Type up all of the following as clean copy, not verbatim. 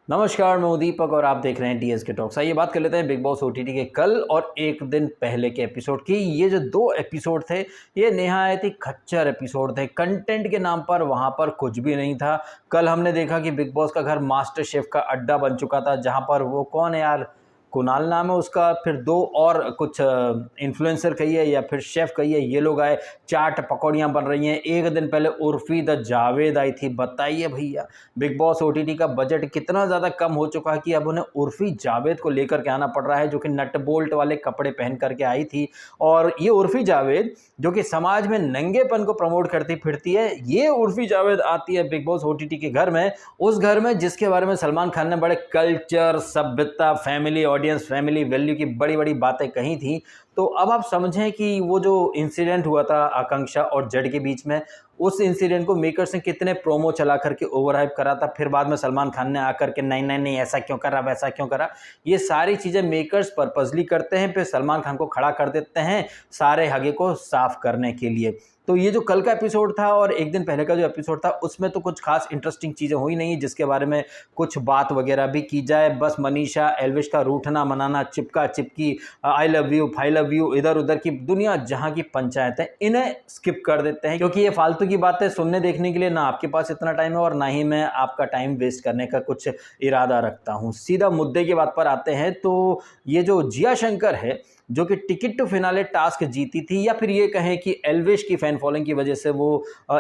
नमस्कार, मैं हूं दीपक और आप देख रहे हैं डीएस के टॉक्स। आइए बात कर लेते हैं बिग बॉस ओटीटी के कल और एक दिन पहले के एपिसोड की। ये जो दो एपिसोड थे ये निहायत ही खच्चर एपिसोड थे। कंटेंट के नाम पर वहां पर कुछ भी नहीं था। कल हमने देखा कि बिग बॉस का घर मास्टर शेफ का अड्डा बन चुका था, जहां पर वो कौन है यार, कुणाल नाम है उसका, फिर दो और कुछ इन्फ्लुएंसर कहिए या फिर शेफ कहिए, ये लोग आए, चाट पकौड़ियाँ बन रही हैं। एक दिन पहले उर्फी द जावेद आई थी। बताइए भैया, बिग बॉस ओटीटी का बजट कितना ज़्यादा कम हो चुका है कि अब उन्हें उर्फी जावेद को लेकर के आना पड़ रहा है, जो कि नट बोल्ट वाले कपड़े पहन करके आई थी। और ये उर्फी जावेद जो कि समाज में नंगेपन को प्रमोट करती फिरती है, ये उर्फी जावेद आती है बिग बॉस ओटीटी के घर में, उस घर में जिसके बारे में सलमान खान ने बड़े कल्चर, सभ्यता, फैमिली ऑडियंस, फैमिली वैल्यू की बड़ी बड़ी बातें कही थी। तो अब आप समझें कि वो जो इंसिडेंट हुआ था आकांक्षा और जड के बीच में, उस इंसिडेंट को मेकर्स ने कितने प्रोमो चला करके ओवर हाइप करा था। फिर बाद में सलमान खान ने आकर के नहीं नहीं नहीं ऐसा क्यों करा, वैसा क्यों करा, ये सारी चीज़ें मेकर्स पर्पजली करते हैं, फिर सलमान खान को खड़ा कर देते हैं सारे हगे को साफ करने के लिए। तो ये जो कल का एपिसोड था और एक दिन पहले का जो एपिसोड था, उसमें तो कुछ खास इंटरेस्टिंग चीज़ें हुई नहीं जिसके बारे में कुछ बात वगैरह भी की जाए। बस मनीषा एल्विश का रूठना मनाना, चिपका चिपकी, आई लव यू, फाई लव यू, इधर उधर की दुनिया जहां की पंचायतें, इन्हें स्किप कर देते हैं क्योंकि ये फालतू की बातें सुनने देखने के लिए ना आपके पास इतना टाइम है और ना ही मैं आपका टाइम वेस्ट करने का कुछ इरादा रखता हूं। सीधा मुद्दे की बात पर आते हैं। तो ये जो जिया शंकर है, जो कि टिकट टू फिनाले टास्क जीती थी, या फिर ये कहें कि एल्विश की फैन फॉलोइंग की वजह से वो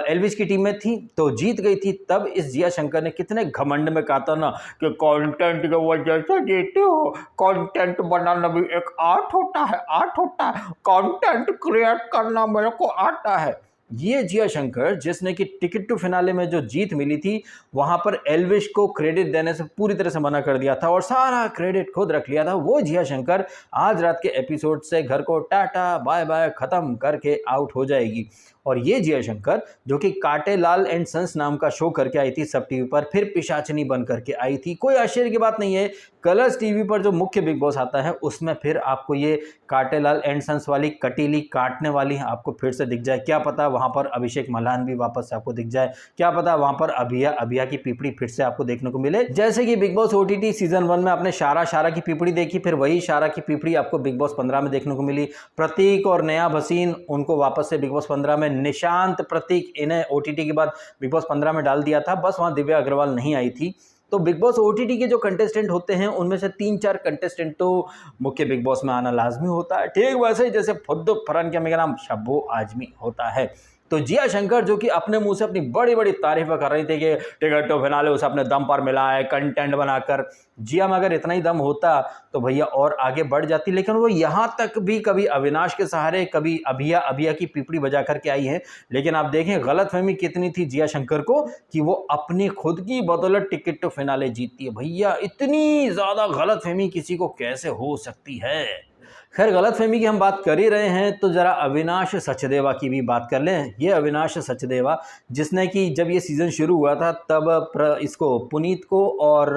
एल्विश की टीम में थी तो जीत गई थी, तब इस जिया शंकर ने कितने घमंड में कहा था ना कि कंटेंट की वजह से जीते हो, कंटेंट बनाना भी एक आर्ट होता है, आर्ट होता है, कंटेंट क्रिएट करना मेरे को आता है। ये जिया शंकर जिसने कि टिकट टू फिनाले में जो जीत मिली थी वहां पर एल्विश को क्रेडिट देने से पूरी तरह से मना कर दिया था और सारा क्रेडिट खुद रख लिया था, वो जिया शंकर आज रात के एपिसोड से घर को टाटा बाय बाय खत्म करके आउट हो जाएगी। और ये जिया शंकर जो कि काटे लाल एंड सन्स नाम का शो करके आई थी सब टीवी पर, फिर पिशाचनी बन करके आई थी। कोई आश्चर्य की बात नहीं है, कलर्स टीवी पर जो मुख्य बिग बॉस आता है उसमें फिर आपको ये काटे लाल एंड सन्स वाली कटीली काटने वाली आपको फिर से दिख जाए। क्या पता वहां पर अभिषेक मल्हान भी वापस से आपको दिख जाए, क्या पता वहां पर अभिया की पीपड़ी फिर से आपको देखने को मिले। जैसे कि बिग बॉस ओटीटी सीजन 1 में आपने शारा की पीपड़ी देखी, फिर वही शारा की पीपड़ी आपको बिग बॉस 15 में देखने को मिली। प्रतीक और नया भसीन, उनको वापस से बिग बॉस 15 में, निशांत, प्रतीक, इन्हें ओटीटी के बाद बिग बॉस 15 में डाल दिया था, बस वहां दिव्या अग्रवाल नहीं आई थी। तो बिग बॉस ओटीटी के जो कंटेस्टेंट होते हैं उनमें से 3-4 कंटेस्टेंट तो मुख्य बिग बॉस में आना लाजमी होता है, ठीक वैसे ही जैसे फुद्दू फरन के मेरा नाम शब्बो आजमी होता है। तो जिया शंकर जो कि अपने मुंह से अपनी बड़ी बड़ी तारीफें कर रही थी कि टिकट टू फिनाले उसे अपने दम पर मिला है कंटेंट बनाकर, जिया में अगर इतना ही दम होता तो भैया और आगे बढ़ जाती, लेकिन वो यहाँ तक भी कभी अविनाश के सहारे, कभी अभिया की पीपड़ी बजा करके आई है। लेकिन आप देखें गलतफहमी कितनी थी जिया शंकर को कि वो अपनी खुद की बदौलत टिकट टू फिनाले जीतती है। भैया इतनी ज़्यादा गलतफहमी किसी को कैसे हो सकती है। खैर गलतफहमी की हम बात कर ही रहे हैं तो ज़रा अविनाश सचदेवा की भी बात कर लें। ये अविनाश सचदेवा जिसने कि जब ये सीज़न शुरू हुआ था तब इसको पुनीत को और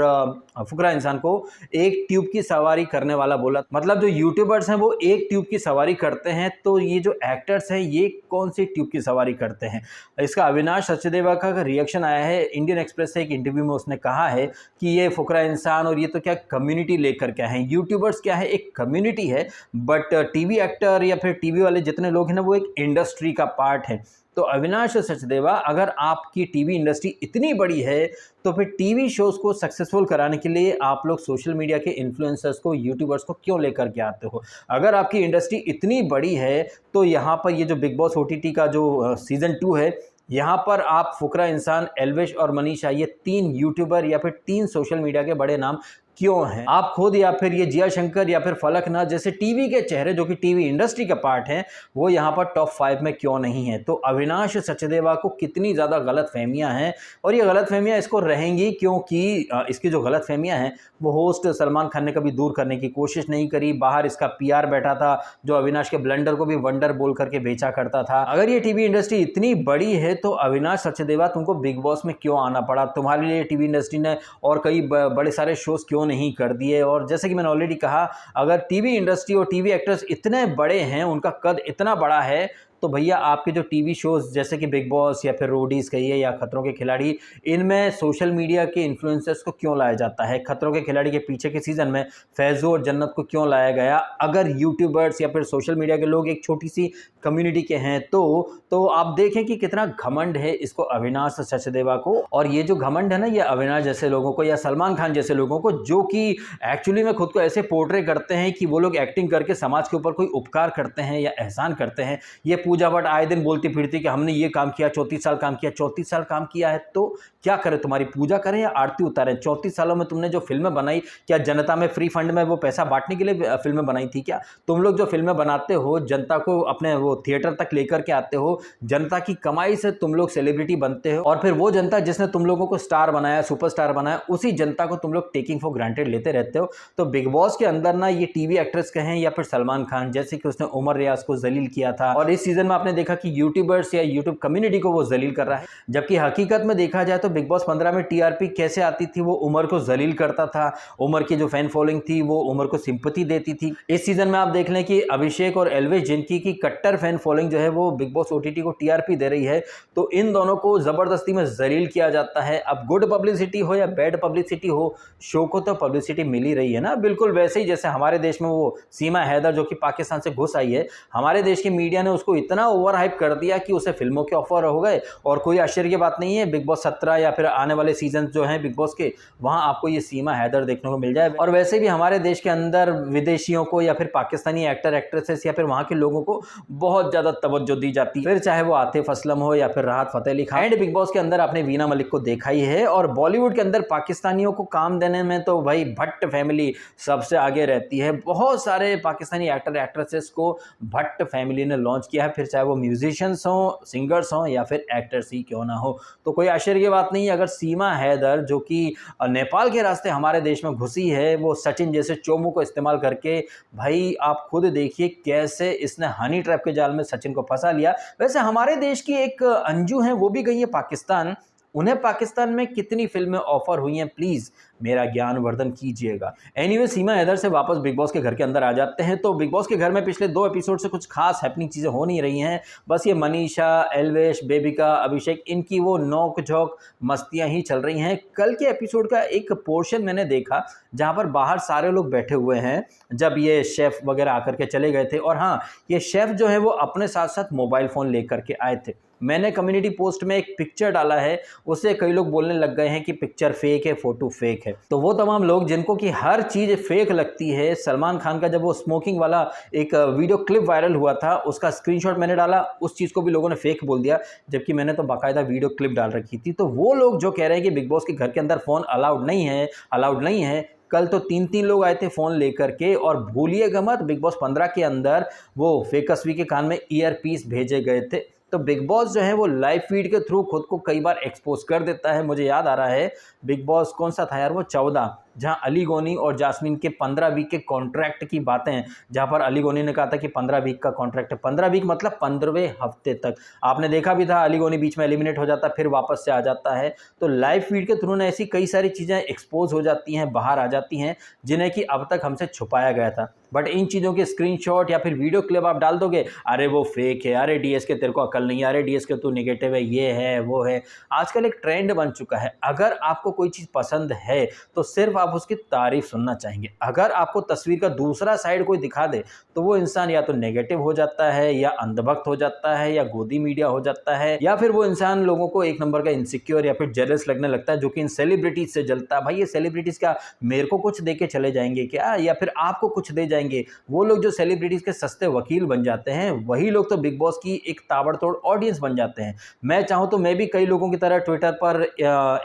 फुकरा इंसान को एक ट्यूब की सवारी करने वाला बोला। मतलब जो यूट्यूबर्स हैं वो एक ट्यूब की सवारी करते हैं, तो ये जो एक्टर्स हैं ये कौन सी ट्यूब की सवारी करते हैं। इसका अविनाश सचदेवा का रिएक्शन आया है। इंडियन एक्सप्रेस से एक इंटरव्यू में उसने कहा है कि ये फुकरा इंसान और ये तो क्या कम्युनिटी लेकर क्या है, यूट्यूबर्स क्या है, एक कम्युनिटी है, बट टीवी एक्टर या फिर टीवी वाले जितने लोग हैं ना वो एक इंडस्ट्री का पार्ट है। तो अविनाश सचदेवा, अगर आपकी टीवी इंडस्ट्री इतनी बड़ी है तो फिर टीवी शोज़ को सक्सेसफुल कराने के लिए आप लोग सोशल मीडिया के इन्फ्लुएंसर्स को, यूट्यूबर्स को क्यों लेकर के आते हो। अगर आपकी इंडस्ट्री इतनी बड़ी है तो यहाँ पर ये जो बिग बॉस ओटीटी का जो सीज़न 2 है, यहाँ पर आप फुकरा इंसान, एल्विश और मनीषा, ये 3 यूट्यूबर या फिर 3 सोशल मीडिया के बड़े नाम क्यों हैं। आप खुद या फिर ये जिया शंकर या फिर फलकनाथ जैसे टीवी के चेहरे जो कि टीवी इंडस्ट्री का पार्ट हैं, वो यहाँ पर टॉप 5 में क्यों नहीं है। तो अविनाश सचदेवा को कितनी ज़्यादा गलत फहमियाँ हैं और ये गलत फहमियाँ इसको रहेंगी क्योंकि इसकी जो गलत फहमियाँ हैं वो होस्ट सलमान खान ने कभी दूर करने की कोशिश नहीं करी। बाहर इसका पीआर बैठा था जो अविनाश के ब्लंडर को भी वंडर बोल करके बेचा करता था। अगर ये टीवी इंडस्ट्री इतनी बड़ी है तो अविनाश सचदेवा तुमको बिग बॉस में क्यों आना पड़ा, तुम्हारे लिए टीवी इंडस्ट्री ने और कई बड़े सारे शोज़ क्यों नहीं कर दिए। और जैसे कि मैंने ऑलरेडी कहा, अगर टीवी इंडस्ट्री और टीवी एक्टर्स इतने बड़े हैं, उनका कद इतना बड़ा है, तो भैया आपके जो टीवी शोज़ जैसे कि बिग बॉस या फिर रोडीज़ कहिए या खतरों के खिलाड़ी, इनमें सोशल मीडिया के इन्फ्लुएंसर्स को क्यों लाया जाता है? खतरों के खिलाड़ी के पीछे के सीज़न में फैज़ू और जन्नत को क्यों लाया गया? अगर यूट्यूबर्स या फिर सोशल मीडिया के लोग एक छोटी-सी कम्युनिटी के हैं तो आप देखें कि कितना घमंड है इसको अविनाश सचदेवा को। और ये जो घमंड है ना, ये अविनाश जैसे लोगों को या सलमान खान जैसे लोगों को, जो कि एक्चुअली में खुद को ऐसे पोर्ट्रे करते हैं कि वो लोग एक्टिंग करके समाज के ऊपर कोई उपकार करते हैं या एहसान करते हैं। ये पूजा भट्ट आए दिन बोलती फिरती कि हमने ये काम किया, 34 साल काम किया। 34 साल काम किया है तो क्या करें, तुम्हारी पूजा करें या आरती उतारें? 34 सालों में तुमने जो फिल्में बनाई, क्या जनता में फ्री फंड में वो पैसा बांटने के लिए फिल्में बनाई थी क्या? तुम लोग जो फिल्में बनाते हो, जनता को अपने वो थिएटर तक लेकर के आते हो, जनता की कमाई से तुम लोग सेलिब्रिटी बनते हो, और फिर वो जनता जिसने तुम लोगों को स्टार बनाया, सुपरस्टार बनाया, उसी जनता को तुम लोग टेकिंग फॉर ग्रांटेड लेते रहते हो। तो बिग बॉस के अंदर ना, ये टीवी एक्ट्रेस कहें या फिर सलमान खान, जैसे कि उसने उमर रियाज को जलील किया था, और इस सीजन में आपने देखा कि यूट्यूबर्स या यूट्यूब कम्युनिटी को वो जलील कर रहा है। जबकि हकीकत में देखा जाए तो बिग बॉस 15 में टीआरपी कैसे आती थी, वो उमर को जलील करता था। उमर की जो फैन फॉलोइंग थी वो उमर को सिंपैथी देती थी। इस सीजन में आप देख लें कि अभिषेक और एल्विश जिनकी की कट्टर फैन फॉलोइंग जो है वो बिग बॉस ओटीटी को टीआरपी दे रही है, तो इन दोनों को जबरदस्ती में जलील किया जाता है। अब गुड पब्लिसिटी हो या बैड पब्लिसिटी हो, शो को तो पब्लिसिटी मिल ही रही है ना। बिल्कुल वैसे ही जैसे हमारे देश में वो सीमा हैदर जो कि पाकिस्तान से घुस आई है, हमारे देश की मीडिया ने उसको इतना ओवर हाइप कर दिया कि उसे फिल्मों के ऑफर हो गए। और कोई आश्चर्य की बात नहीं है, बिग बॉस 17 या फिर आने वाले सीजन जो हैं बिग बॉस के, वहां आपको ये सीमा हैदर देखने को मिल जाए। और वैसे भी हमारे देश के अंदर विदेशियों को या फिर पाकिस्तानी एक्टर एक्ट्रेसेस या फिर वहां के लोगों को बहुत ज्यादा तवज्जो दी जाती है, फिर चाहे वो आतिफ असलम हो या फिर राहत फतेह अली खान। एंड बिग बॉस के अंदर आपने वीना मलिक को देखा ही है। और बॉलीवुड के अंदर पाकिस्तानियों को काम देने में तो भाई भट्ट फैमिली सबसे आगे रहती है। बहुत सारे पाकिस्तानी एक्टर एक्ट्रेसेस को भट्ट फैमिली ने लॉन्च किया है, फिर चाहे वो म्यूजिशियंस हो, सिंगर्स हो या फिर एक्टर्स ही क्यों ना हो। तो कोई आश्चर्य की बात नहीं है अगर सीमा हैदर जो कि नेपाल के रास्ते हमारे देश में घुसी है, वो सचिन जैसे चोमू को इस्तेमाल करके, भाई आप खुद देखिए कैसे इसने हनी ट्रैप के जाल में सचिन को फंसा लिया। वैसे हमारे देश की एक अंजू है, वो भी गई है पाकिस्तान। उन्हें पाकिस्तान में कितनी फिल्में ऑफर हुई हैं, प्लीज़ मेरा ज्ञानवर्धन कीजिएगा। एनीवे, सीमा हैदर से वापस बिग बॉस के घर के अंदर आ जाते हैं। तो बिग बॉस के घर में पिछले 2 एपिसोड से कुछ खास हैपनिंग चीज़ें हो नहीं रही हैं। बस ये मनीषा, एल्वेश, बेबिका, अभिषेक, इनकी वो नोक झोंक मस्तियाँ ही चल रही हैं। कल के एपिसोड का एक पोर्शन मैंने देखा जहाँ पर बाहर सारे लोग बैठे हुए हैं, जब ये शेफ़ वगैरह आकर के चले गए थे। और हाँ, ये शेफ़ जो है वो अपने साथ साथ मोबाइल फ़ोन लेकर के आए थे। मैंने कम्युनिटी पोस्ट में एक पिक्चर डाला है, उससे कई लोग बोलने लग गए हैं कि पिक्चर फेक है, फोटो फेक है। तो वो तमाम लोग जिनको कि हर चीज़ फेक लगती है, सलमान खान का जब वो स्मोकिंग वाला एक वीडियो क्लिप वायरल हुआ था, उसका स्क्रीनशॉट मैंने डाला, उस चीज़ को भी लोगों ने फेक बोल दिया, जबकि मैंने तो बाकायदा वीडियो क्लिप डाल रखी थी। तो वो लोग जो कह रहे हैं कि बिग बॉस के घर के अंदर फ़ोन अलाउड नहीं है, कल तो 3-3 लोग आए थे फ़ोन लेकर के। और भूलिएगा मत, बिग बॉस 15 के अंदर वो फेकसवी के कान में ईयर पीस भेजे गए थे। तो बिग बॉस जो है वो लाइव फीड के थ्रू खुद को कई बार एक्सपोज कर देता है। मुझे याद आ रहा है बिग बॉस कौन सा था यार, वो 14, जहां अली गोनी और जास्मीन के 15 वीक के कॉन्ट्रैक्ट की बातें, जहां पर अली गोनी ने कहा था कि 15 वीक का कॉन्ट्रैक्ट है। 15 वीक मतलब 15वें हफ्ते तक। आपने देखा भी था, अली गोनी बीच में एलिमिनेट हो जाता, फिर वापस से आ जाता है। तो लाइव फीड के थ्रू ना ऐसी कई सारी चीज़ें एक्सपोज हो जाती हैं, बाहर आ जाती हैं, जिन्हें कि अब तक हमसे छुपाया गया था। बट इन चीज़ों के स्क्रीनशॉट या फिर वीडियो क्लिप आप डाल दोगे, अरे वो फेक है, अरे डीएसके तेरे को अकल नहीं है, अरे डीएसके तू नेगेटिव है, ये है वो है। आजकल एक ट्रेंड बन चुका है, अगर आपको कोई चीज़ पसंद है तो सिर्फ आप उसकी तारीफ सुनना चाहेंगे। अगर आपको तस्वीर का दूसरा साइड कोई दिखा दे तो वो इंसान या तो नेगेटिव हो जाता है, या अंधभक्त हो जाता है, या गोदी मीडिया हो जाता है, या फिर वो इंसान लोगों को एक नंबर का इनसिक्योर या फिर जेलस लगने लगता है, जो कि इन सेलिब्रिटीज से जलता है। भाई ये सेलिब्रिटीज क्या मेरे को कुछ दे के चले जाएंगे क्या, या फिर आपको कुछ दे जाएंगे? वो लोग जो सेलिब्रिटीज के सस्ते वकील बन जाते हैं, वही लोग तो बिग बॉस की एक ताबड़तोड़ ऑडियंस बन जाते हैं। मैं चाहूँ तो मैं भी कई लोगों की तरह ट्विटर पर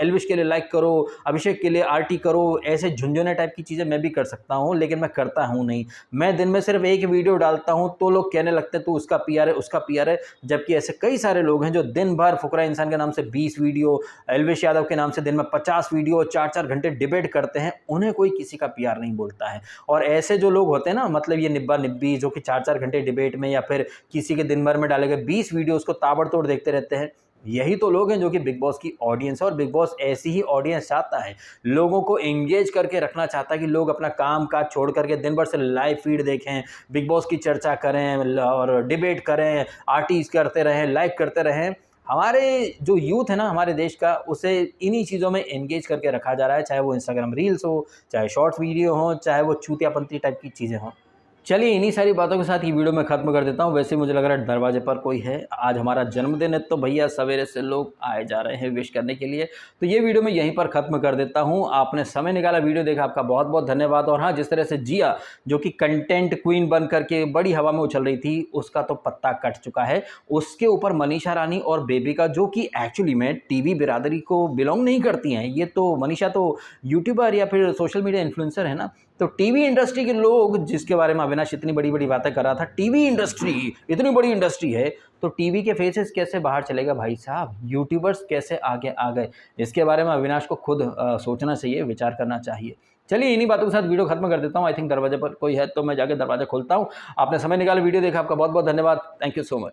एल्विश के लिए लाइक करो, अभिषेक के लिए आरटी करो, ऐसे झुंझुने टाइप की चीज़ें मैं भी कर सकता हूँ, लेकिन मैं करता हूँ नहीं। मैं दिन में सिर्फ एक वीडियो डालता हूँ तो लोग कहने लगते हैं तू उसका पीआर है, उसका पीआर है। जबकि ऐसे कई सारे लोग हैं जो दिन भर फुकरा इंसान के नाम से 20 वीडियो, एल्विश यादव के नाम से दिन में 50 वीडियो, 4-4 घंटे डिबेट करते हैं, उन्हें कोई किसी का पीआर नहीं बोलता है। और ऐसे जो लोग होते हैं ना, मतलब ये निब्बा निब्बी जो कि 4-4 घंटे डिबेट में या फिर किसी के दिन भर में डाले गए 20 वीडियो उसको ताबड़तोड़ देखते रहते हैं, यही तो लोग हैं जो कि बिग बॉस की ऑडियंस है, और बिग बॉस ऐसी ही ऑडियंस चाहता है, लोगों को एंगेज करके रखना चाहता है कि लोग अपना काम काज छोड़ करके दिन भर से लाइव फीड देखें, बिग बॉस की चर्चा करें और डिबेट करें, आर्टिस्ट करते रहें, लाइव करते रहें। हमारे जो यूथ है ना हमारे देश का, उसे इन्हीं चीज़ों में एंगेज करके रखा जा रहा है, चाहे वो इंस्टाग्राम रील्स हो, चाहे शॉर्ट्स वीडियो हो, चाहे वो चूतियापंती टाइप की चीज़ें हों। चलिए इन्हीं सारी बातों के साथ ये वीडियो मैं ख़त्म कर देता हूँ। वैसे मुझे लग रहा है दरवाजे पर कोई है, आज हमारा जन्मदिन है, तो भैया सवेरे से लोग आए जा रहे हैं विश करने के लिए। तो ये वीडियो मैं यहीं पर ख़त्म कर देता हूँ। आपने समय निकाला, वीडियो देखा, आपका बहुत बहुत धन्यवाद। और हाँ, जिस तरह से जिया जो कि कंटेंट क्वीन बन करके बड़ी हवा में उछल रही थी, उसका तो पत्ता कट चुका है। उसके ऊपर मनीषा रानी और बेबी का, जो कि एक्चुअली में टीवी बिरादरी को बिलोंग नहीं करती हैं, ये तो मनीषा तो यूट्यूबर या फिर सोशल मीडिया इन्फ्लुएंसर है ना। तो टीवी इंडस्ट्री के लोग, जिसके बारे में अविनाश इतनी बड़ी बड़ी बातें कर रहा था, टीवी इंडस्ट्री इतनी बड़ी इंडस्ट्री है, तो टीवी के फेसेस कैसे बाहर चलेगा भाई साहब, यूट्यूबर्स कैसे आगे आ गए, इसके बारे में अविनाश को खुद सोचना चाहिए, विचार करना चाहिए। चलिए इन्हीं बातों के साथ वीडियो खत्म कर देता हूँ। आई थिंक दरवाजे पर कोई है, तो मैं जाके दरवाजा खोलता हूँ। आपने समय निकाला, वीडियो देखा, आपका बहुत बहुत धन्यवाद। Thank you so much.